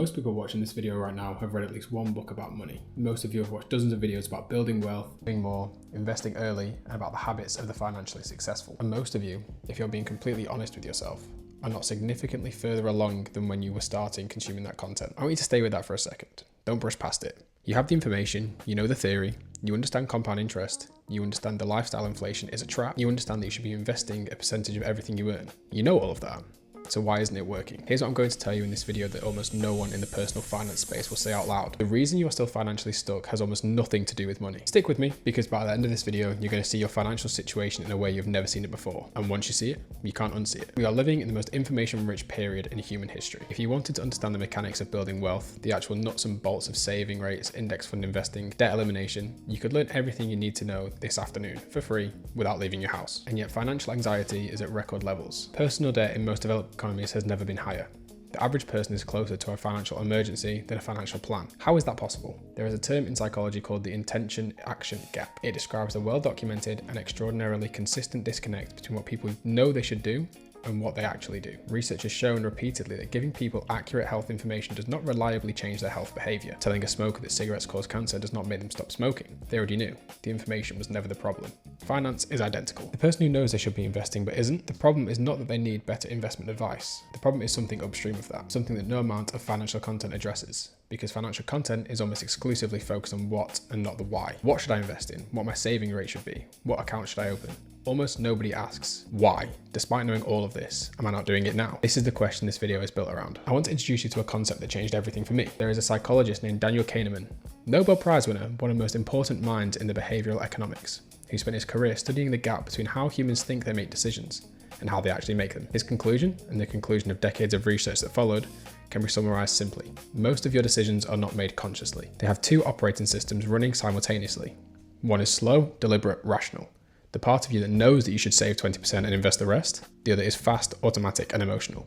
Most people watching this video right now have read at least one book about money. Most of you have watched dozens of videos about building wealth, doing more, investing early, and about the habits of the financially successful. And most of you, if you're being completely honest with yourself, are not significantly further along than when you were starting consuming that content. I want you to stay with that for a second. Don't brush past it. You have the information, you know the theory, you understand compound interest, you understand the lifestyle inflation is a trap, you understand that you should be investing a percentage of everything you earn. You know all of that. So why isn't it working? Here's what I'm going to tell you in this video that almost no one in the personal finance space will say out loud. The reason you are still financially stuck has almost nothing to do with money. Stick with me, because by the end of this video, you're going to see your financial situation in a way you've never seen it before. And once you see it, you can't unsee it. We are living in the most information-rich period in human history. If you wanted to understand the mechanics of building wealth, the actual nuts and bolts of saving rates, index fund investing, debt elimination, you could learn everything you need to know this afternoon for free without leaving your house. And yet financial anxiety is at record levels. Personal debt in most developed economies has never been higher. The average person is closer to a financial emergency than a financial plan. How is that possible? There is a term in psychology called the intention-action gap. It describes the well-documented and extraordinarily consistent disconnect between what people know they should do and what they actually do. Research has shown repeatedly that giving people accurate health information does not reliably change their health behavior. Telling a smoker that cigarettes cause cancer does not make them stop smoking. They already knew. The information was never the problem. Finance is identical. The person who knows they should be investing but isn't, the problem is not that they need better investment advice. The problem is something upstream of that, something that no amount of financial content addresses. Because financial content is almost exclusively focused on what and not the why. What should I invest in? What my saving rate should be? What account should I open? Almost nobody asks why. Despite knowing all of this, am I not doing it now? This is the question this video is built around. I want to introduce you to a concept that changed everything for me. There is a psychologist named Daniel Kahneman, Nobel Prize winner, one of the most important minds in the behavioral economics, who spent his career studying the gap between how humans think they make decisions and how they actually make them. His conclusion, and the conclusion of decades of research that followed, can be summarized simply. Most of your decisions are not made consciously. They have two operating systems running simultaneously. One is slow, deliberate, rational. The part of you that knows that you should save 20% and invest the rest. The other is fast, automatic, and emotional.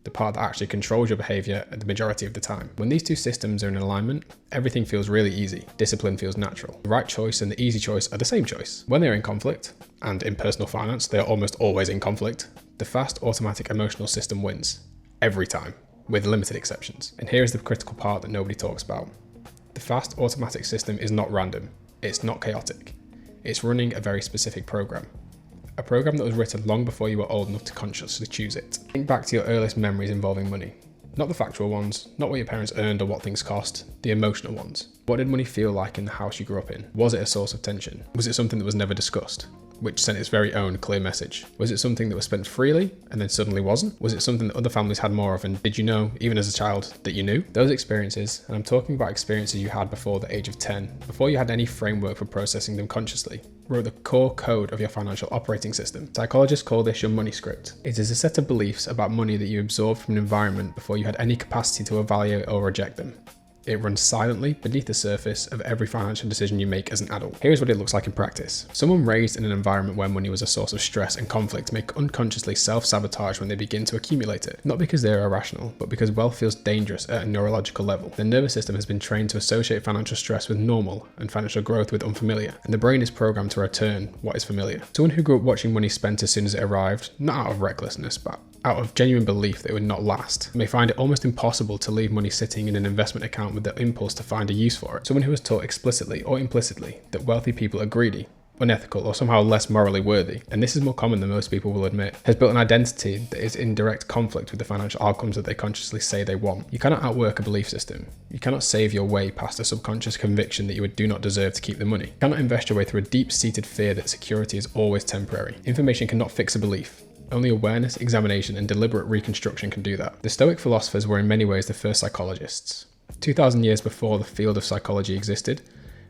The part that actually controls your behavior at the majority of the time. When these two systems are in alignment, everything feels really easy. Discipline feels natural. The right choice and the easy choice are the same choice. When they're in conflict, and in personal finance, they are almost always in conflict, the fast, automatic, emotional system wins. Every time, with limited exceptions. And here is the critical part that nobody talks about. The fast, automatic system is not random. It's not chaotic. It's running a very specific program. A program that was written long before you were old enough to consciously choose it. Think back to your earliest memories involving money. Not the factual ones, not what your parents earned or what things cost, the emotional ones. What did money feel like in the house you grew up in? Was it a source of tension? Was it something that was never discussed, which sent its very own clear message? Was it something that was spent freely and then suddenly wasn't? Was it something that other families had more of, and did you know, even as a child, that you knew? Those experiences, and I'm talking about experiences you had before the age of 10, before you had any framework for processing them consciously, wrote the core code of your financial operating system. Psychologists call this your money script. It is a set of beliefs about money that you absorbed from an environment before you had any capacity to evaluate or reject them. It runs silently beneath the surface of every financial decision you make as an adult. Here's what it looks like in practice. Someone raised in an environment where money was a source of stress and conflict may unconsciously self-sabotage when they begin to accumulate it. Not because they're irrational, but because wealth feels dangerous at a neurological level. The nervous system has been trained to associate financial stress with normal and financial growth with unfamiliar, and the brain is programmed to return what is familiar. Someone who grew up watching money spent as soon as it arrived, not out of recklessness, but out of genuine belief that it would not last, may find it almost impossible to leave money sitting in an investment account with the impulse to find a use for it. Someone who was taught explicitly or implicitly that wealthy people are greedy, unethical, or somehow less morally worthy, and this is more common than most people will admit, has built an identity that is in direct conflict with the financial outcomes that they consciously say they want. You cannot outwork a belief system. You cannot save your way past a subconscious conviction that you do not deserve to keep the money. You cannot invest your way through a deep-seated fear that security is always temporary. Information cannot fix a belief. Only awareness, examination, and deliberate reconstruction can do that. The Stoic philosophers were in many ways the first psychologists. 2,000 years before the field of psychology existed,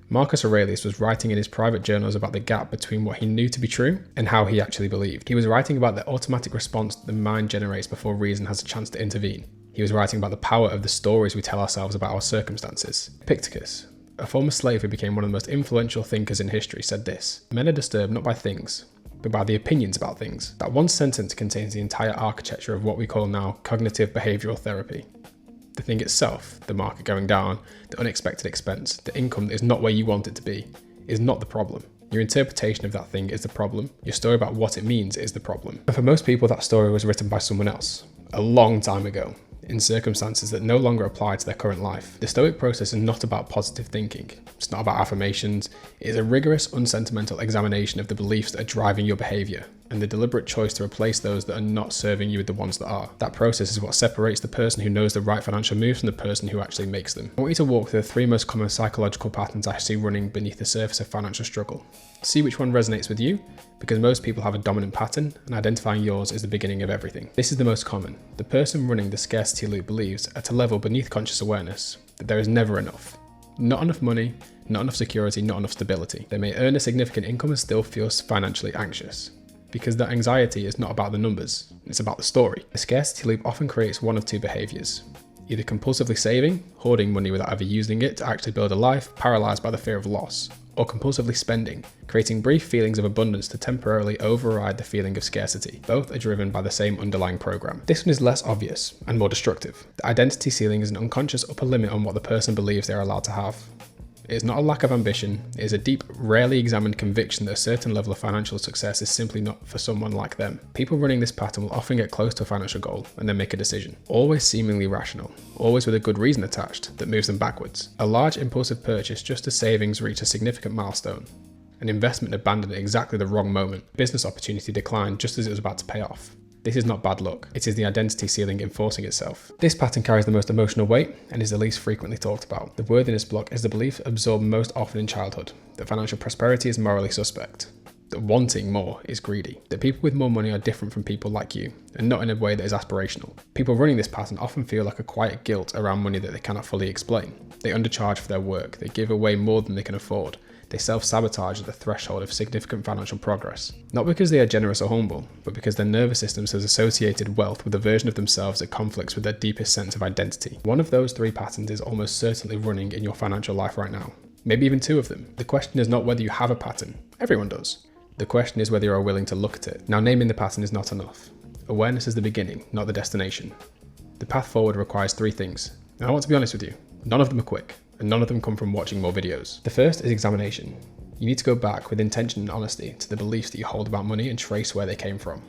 Marcus Aurelius was writing in his private journals about the gap between what he knew to be true and how he actually believed. He was writing about the automatic response the mind generates before reason has a chance to intervene. He was writing about the power of the stories we tell ourselves about our circumstances. Epictetus, a former slave who became one of the most influential thinkers in history, said this: "Men are disturbed not by things, but by the opinions about things." That one sentence contains the entire architecture of what we call now cognitive behavioral therapy. The thing itself, the market going down, the unexpected expense, the income that is not where you want it to be, is not the problem. Your interpretation of that thing is the problem. Your story about what it means is the problem. And for most people, that story was written by someone else, a long time ago. in circumstances that no longer apply to their current life. The Stoic process is not about positive thinking. It's not about affirmations. It is a rigorous, unsentimental examination of the beliefs that are driving your behavior and the deliberate choice to replace those that are not serving you with the ones that are. That process is what separates the person who knows the right financial moves from the person who actually makes them. I want you to walk through the 3 most common psychological patterns I see running beneath the surface of financial struggle. See which one resonates with you, because most people have a dominant pattern, and identifying yours is the beginning of everything. This is the most common. The person running the scarcity loop believes, at a level beneath conscious awareness, that there is never enough. Not enough money, not enough security, not enough stability. They may earn a significant income and still feel financially anxious, because that anxiety is not about the numbers, it's about the story. The scarcity loop often creates one of 2 behaviors. Either compulsively saving, hoarding money without ever using it to actually build a life, paralyzed by the fear of loss, or compulsively spending, creating brief feelings of abundance to temporarily override the feeling of scarcity. Both are driven by the same underlying program. This one is less obvious and more destructive. The identity ceiling is an unconscious upper limit on what the person believes they are allowed to have. It is not a lack of ambition, it is a deep, rarely examined conviction that a certain level of financial success is simply not for someone like them. People running this pattern will often get close to a financial goal and then make a decision, always seemingly rational, always with a good reason attached that moves them backwards. A large impulsive purchase just as savings reach a significant milestone. An investment abandoned at exactly the wrong moment. Business opportunity declined just as it was about to pay off. This is not bad luck, it is the identity ceiling enforcing itself. This pattern carries the most emotional weight and is the least frequently talked about. The worthiness block is the belief absorbed most often in childhood, that financial prosperity is morally suspect, that wanting more is greedy, that people with more money are different from people like you, and not in a way that is aspirational. People running this pattern often feel like a quiet guilt around money that they cannot fully explain. They undercharge for their work, they give away more than they can afford, they self-sabotage at the threshold of significant financial progress. Not because they are generous or humble, but because their nervous systems has associated wealth with a version of themselves that conflicts with their deepest sense of identity. One of those 3 patterns is almost certainly running in your financial life right now. Maybe even 2 of them. The question is not whether you have a pattern. Everyone does. The question is whether you are willing to look at it. Now, naming the pattern is not enough. Awareness is the beginning, not the destination. The path forward requires 3 things. And I want to be honest with you, none of them are quick. And none of them come from watching more videos. The first is examination. You need to go back with intention and honesty to the beliefs that you hold about money and trace where they came from.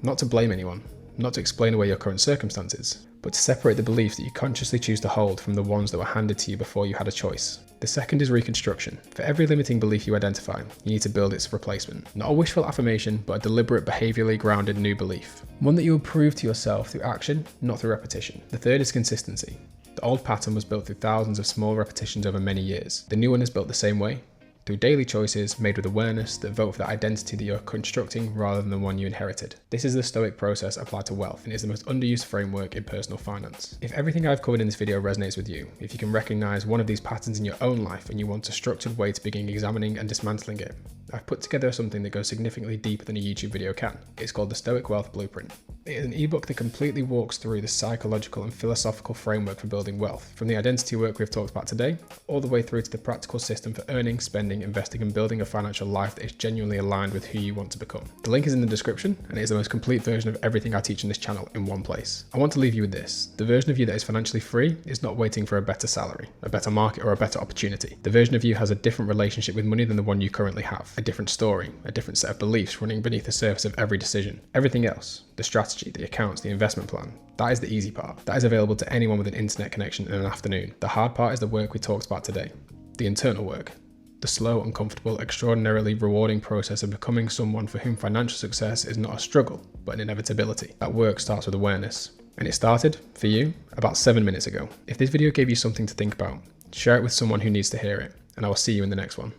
Not to blame anyone, not to explain away your current circumstances, but to separate the beliefs that you consciously choose to hold from the ones that were handed to you before you had a choice. The second is reconstruction. For every limiting belief you identify, you need to build its replacement. Not a wishful affirmation, but a deliberate, behaviorally grounded new belief. One that you will prove to yourself through action, not through repetition. The third is consistency. The old pattern was built through thousands of small repetitions over many years. The new one is built the same way, through daily choices made with awareness that vote for the identity that you're constructing rather than the one you inherited. This is the Stoic process applied to wealth and is the most underused framework in personal finance. If everything I've covered in this video resonates with you, if you can recognize one of these patterns in your own life and you want a structured way to begin examining and dismantling it, I've put together something that goes significantly deeper than a YouTube video can. It's called the Stoic Wealth Blueprint. It is an ebook that completely walks through the psychological and philosophical framework for building wealth, from the identity work we've talked about today, all the way through to the practical system for earning, spending, investing, and building a financial life that is genuinely aligned with who you want to become. The link is in the description, and it is the most complete version of everything I teach on this channel in one place. I want to leave you with this. The version of you that is financially free is not waiting for a better salary, a better market, or a better opportunity. The version of you has a different relationship with money than the one you currently have, a different story, a different set of beliefs running beneath the surface of every decision. Everything else, the strategy, the accounts, the investment plan, that is the easy part. That is available to anyone with an internet connection in an afternoon. The hard part is the work we talked about today, the internal work. The slow, uncomfortable, extraordinarily rewarding process of becoming someone for whom financial success is not a struggle, but an inevitability. That work starts with awareness. And it started, for you, about 7 minutes ago. If this video gave you something to think about, share it with someone who needs to hear it, and I will see you in the next one.